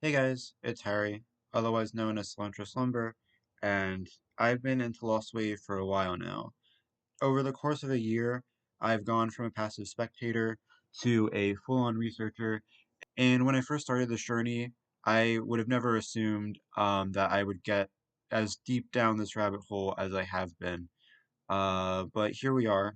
Hey guys, it's Harry, otherwise known as tzilantroslumber, and I've been into LOSTWAVE for a while now. Over the course of a year, I've gone from a passive spectator to a full-on researcher, and when I first started this journey, I would have never assumed that I would get as deep down this rabbit hole as I have been. But here we are.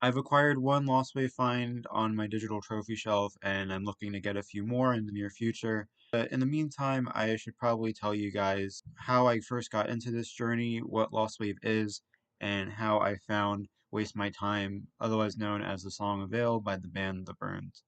I've acquired one LOSTWAVE find on my digital trophy shelf, and I'm looking to get a few more in the near future. But in the meantime, I should probably tell you guys how I first got into this journey, what LOSTWAVE is, and how I found Waste My Time, otherwise known as the song Avail by the band The Burns.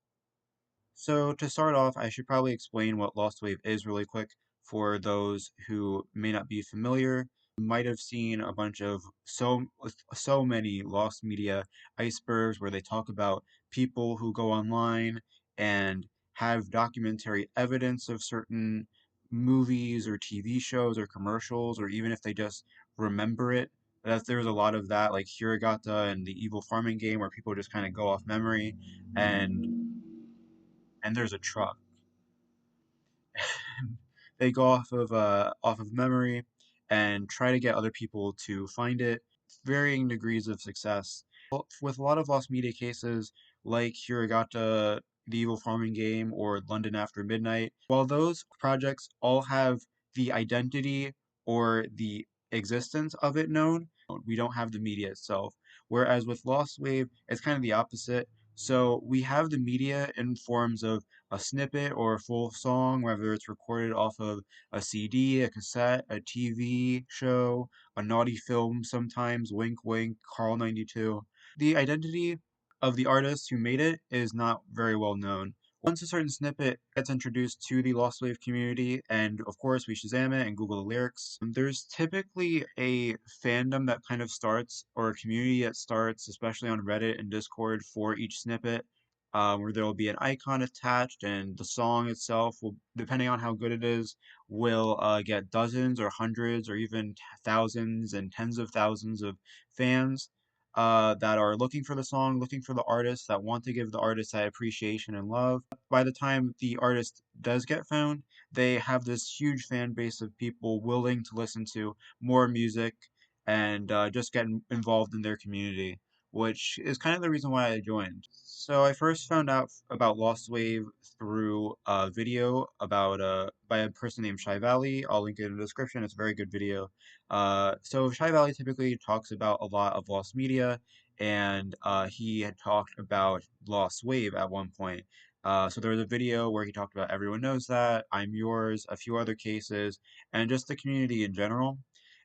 So to start off, I should probably explain what LOSTWAVE is really quick for those who may not be familiar. You might have seen a bunch of so many lost media icebergs where they talk about people who go online and have documentary evidence of certain movies or TV shows or commercials, or even if they just remember it. There's a lot of that, like Hiragata and the Evil Farming Game, where people just kind of go off memory and there's a truck. They go off of memory and try to get other people to find it, varying degrees of success. Well, with a lot of lost media cases like Hiragata, The Evil Farming Game, or London After Midnight, while those projects all have the identity or the existence of it known, we don't have the media itself. Whereas with Lost Wave, it's kind of the opposite. So we have the media in forms of a snippet or a full song, whether it's recorded off of a CD, a cassette, a TV show, a naughty film sometimes, wink wink, Carl 92. The identity of the artist who made it is not very well known. Once a certain snippet gets introduced to the Lost Wave community, and of course we Shazam it and Google the lyrics, there's typically a fandom that kind of starts, or a community that starts, especially on Reddit and Discord, for each snippet, where there will be an icon attached, and the song itself will, depending on how good it is, will get dozens or hundreds or even thousands and tens of thousands of fans that are looking for the song, looking for the artist, that want to give the artist that appreciation and love. By the time the artist does get found, they have this huge fan base of people willing to listen to more music and just get involved in their community, which is kind of the reason why I joined. So I first found out about Lost Wave through a video about by a person named Shy Valley. I'll link it in the description. It's a very good video. So Shy Valley typically talks about a lot of lost media, and he had talked about Lost Wave at one point. So there was a video where he talked about Everyone Knows That, I'm Yours, a few other cases, and just the community in general.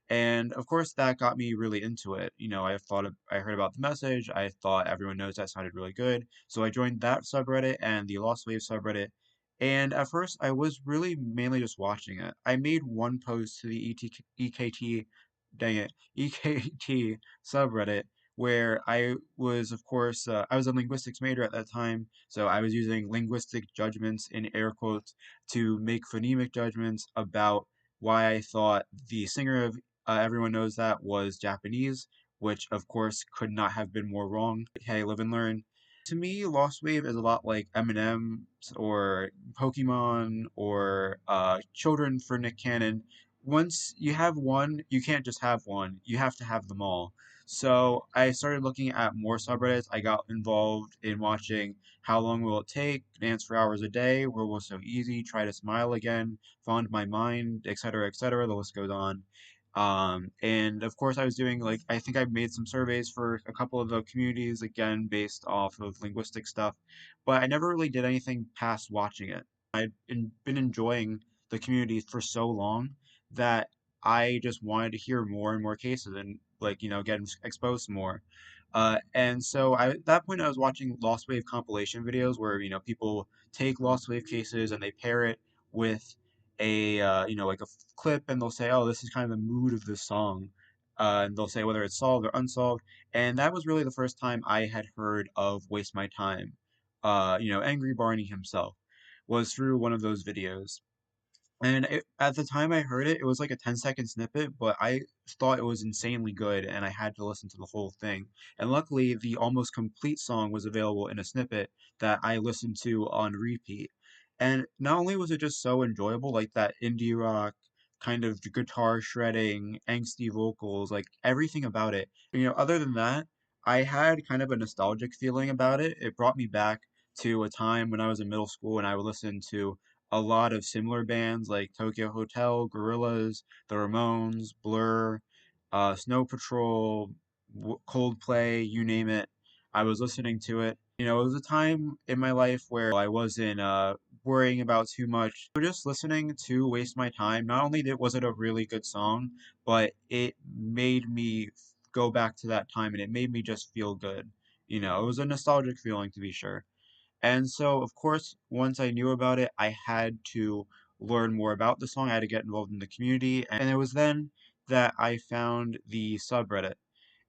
And of course, that got me really into it. You know, I heard about the message. I thought Everyone Knows That sounded really good. So I joined that subreddit and the Lost Wave subreddit. And at first, I was really mainly just watching it. I made one post to the EKT, dang it, EKT subreddit where I was, of course, I was a linguistics major at that time, so I was using linguistic judgments in air quotes to make phonemic judgments about why I thought the singer of Everyone Knows That was Japanese, which of course could not have been more wrong. Hey, live and learn. To me, Lost Wave is a lot like Eminem or Pokemon or Children for Nick Cannon. Once you have one, you can't just have one. You have to have them all. So I started looking at more subreddits. I got involved in watching How Long Will It Take, Dance for Hours a Day, World Was So Easy, Try to Smile Again, Fond My Mind, etc., etc. The list goes on. And of course, I was doing like, I think I made some surveys for a couple of the communities, again, based off of linguistic stuff, but I never really did anything past watching it. Been enjoying the community for so long that I just wanted to hear more and more cases and, like, you know, get exposed more. And so at that point, I was watching Lost Wave compilation videos where, you know, people take Lost Wave cases and they pair it with you know, like a clip, and they'll say, oh, this is kind of the mood of this song. And they'll say whether it's solved or unsolved. And that was really the first time I had heard of Waste My Time. You know, Angry Barney himself was through one of those videos. And at the time I heard it, it was like a 10-second snippet, but I thought it was insanely good, and I had to listen to the whole thing. And luckily, the almost complete song was available in a snippet that I listened to on repeat. And not only was it just so enjoyable, like that indie rock kind of guitar shredding, angsty vocals, like everything about it. Other than that, I had kind of a nostalgic feeling about it. It brought me back to a time when I was in middle school and I would listen to a lot of similar bands like Tokyo Hotel, Gorillaz, The Ramones, Blur, Snow Patrol, Coldplay, you name it. I was listening to it. It was a time in my life where I wasn't worrying about too much. So just listening to Waste My Time, not only was it a really good song, but it made me go back to that time and it made me just feel good. It was a nostalgic feeling to be sure. And so, of course, once I knew about it, I had to learn more about the song. I had to get involved in the community. And it was then that I found the subreddit.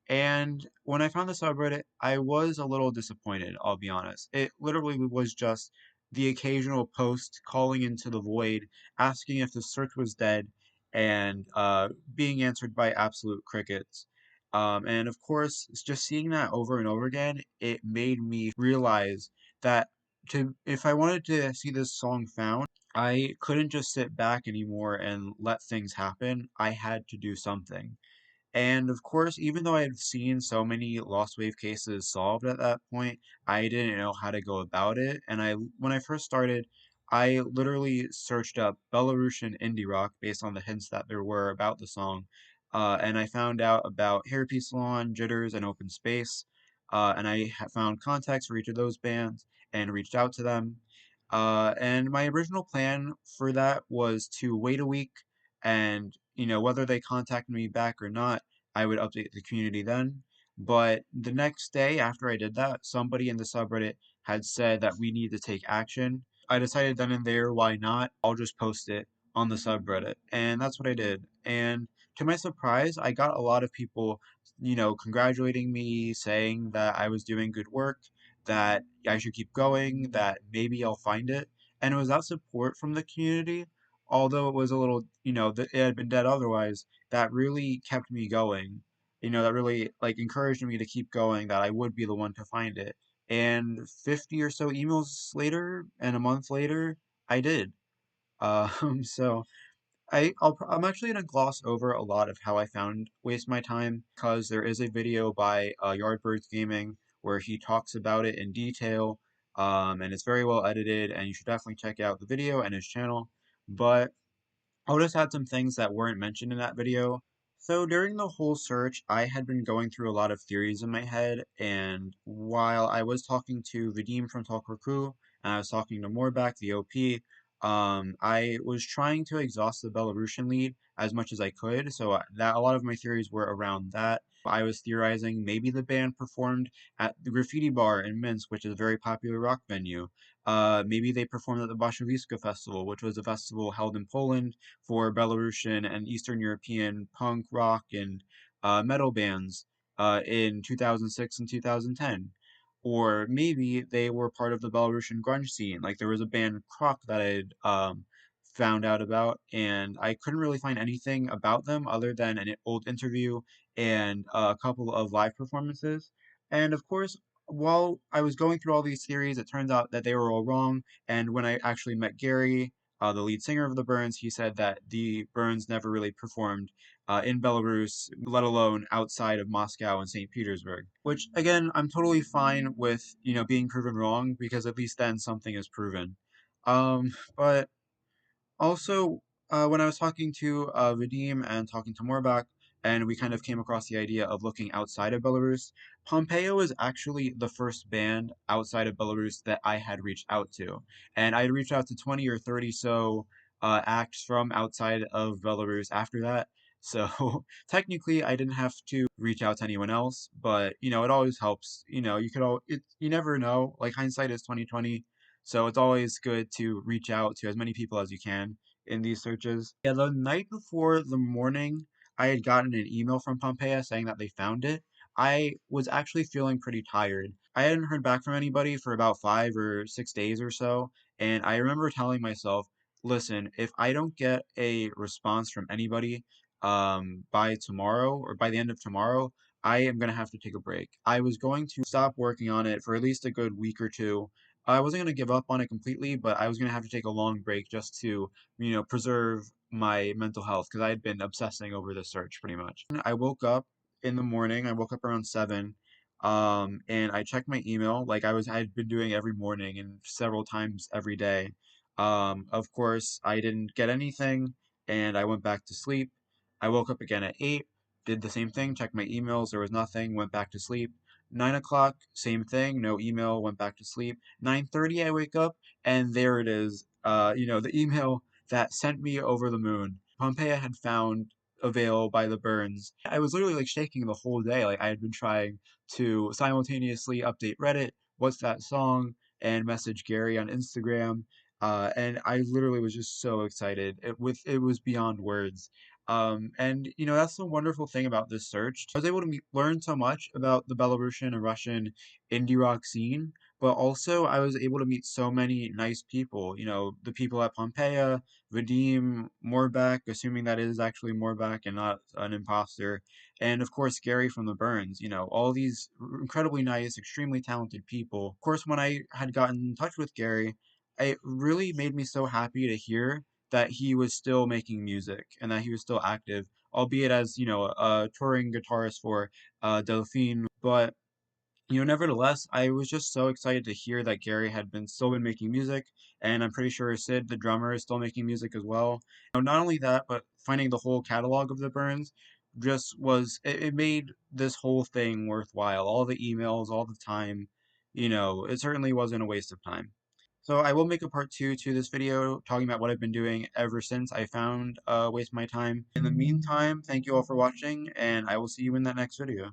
And when I found the subreddit, I was a little disappointed, I'll be honest. It literally was just the occasional post calling into the void, asking if the search was dead, and being answered by absolute crickets. And of course, just seeing that over and over again, it made me realize that if I wanted to see this song found, I couldn't just sit back anymore and let things happen. I had to do something. And of course, even though I had seen so many Lost Wave cases solved at that point, I didn't know how to go about it. And when I first started, I literally searched up Belarusian indie rock based on the hints that there were about the song. And I found out about Hairpiece Salon, Jitters, and Open Space. And I found contacts for each of those bands and reached out to them. And my original plan for that was to wait a week and, whether they contacted me back or not, I would update the community then. But the next day after I did that, somebody in the subreddit had said that we need to take action. I decided then and there, why not? I'll just post it on the subreddit. And that's what I did. And to my surprise, I got a lot of people, congratulating me, saying that I was doing good work, that I should keep going, that maybe I'll find it. And it was that support from the community, although it was a little, it had been dead otherwise, that really kept me going. That really like encouraged me to keep going, that I would be the one to find it. And 50 or so emails later and a month later, I did. So I'm actually gonna gloss over a lot of how I found Waste My Time because there is a video by Yardbirds Gaming where he talks about it in detail, and it's very well edited, and you should definitely check out the video and his channel. But I'll just add some things that weren't mentioned in that video. So during the whole search, I had been going through a lot of theories in my head, and while I was talking to Vadim from Talk and I was talking to Morbak, the OP, I was trying to exhaust the Belarusian lead as much as I could, so that a lot of my theories were around that. I was theorizing maybe the band performed at the Graffiti Bar in Minsk, which is a very popular rock venue. Maybe they performed at the Bashaviska Festival, which was a festival held in Poland for Belarusian and Eastern European punk, rock, and metal bands in 2006 and 2010. Or maybe they were part of the Belarusian grunge scene. Like there was a band Croc that I'd found out about, and I couldn't really find anything about them other than an old interview and a couple of live performances. And of course, while I was going through all these theories, it turns out that they were all wrong. And when I actually met Gary, the lead singer of the Burns, he said that the Burns never really performed in Belarus, let alone outside of Moscow and St. Petersburg. Which, again, I'm totally fine with, being proven wrong because at least then something is proven. But also, when I was talking to Vadim and talking to Morbak, and we kind of came across the idea of looking outside of Belarus, Pompeo is actually the first band outside of Belarus that I had reached out to. And I had reached out to 20 or 30 so acts from outside of Belarus after that. So technically, I didn't have to reach out to anyone else, but it always helps. You never know. Like hindsight is 2020, so it's always good to reach out to as many people as you can in these searches. Yeah, the night before the morning, I had gotten an email from Pompeia saying that they found it. I was actually feeling pretty tired. I hadn't heard back from anybody for about 5 or 6 days or so, and I remember telling myself, listen, if I don't get a response from anybody by tomorrow or by the end of tomorrow, I am going to have to take a break. I was going to stop working on it for at least a good week or two I wasn't gonna give up on it completely, but I was gonna have to take a long break just to, preserve my mental health because I had been obsessing over this search pretty much. I woke up in the morning. I woke up around 7, and I checked my email like I had been doing every morning and several times every day. Of course, I didn't get anything, and I went back to sleep. I woke up again at 8, did the same thing, checked my emails. There was nothing. Went back to sleep. 9 o'clock, same thing, no email, went back to sleep. 9:30, I wake up, and there it is. The email that sent me over the moon. Pompeii had found a veil by the Burns. I was literally like shaking the whole day. Like I had been trying to simultaneously update Reddit, what's that song, and message Gary on Instagram. And I literally was just so excited. It was beyond words. And that's the wonderful thing about this search. I was able to learn so much about the Belarusian and Russian indie rock scene, but also I was able to meet so many nice people. The people at Pompeia, Vadim, Morbek, assuming that is actually Morbek and not an imposter, and of course Gary from the Burns. All these incredibly nice, extremely talented people. Of course, when I had gotten in touch with Gary, it really made me so happy to hear that he was still making music and that he was still active, albeit as, a touring guitarist for Delphine. But, nevertheless, I was just so excited to hear that Gary had been still been making music, and I'm pretty sure Sid, the drummer, is still making music as well. Not only that, but finding the whole catalog of the Burns just it made this whole thing worthwhile. All the emails, all the time, it certainly wasn't a waste of time. So I will make a part 2 to this video talking about what I've been doing ever since I found Waste My Time. In the meantime, thank you all for watching, and I will see you in that next video.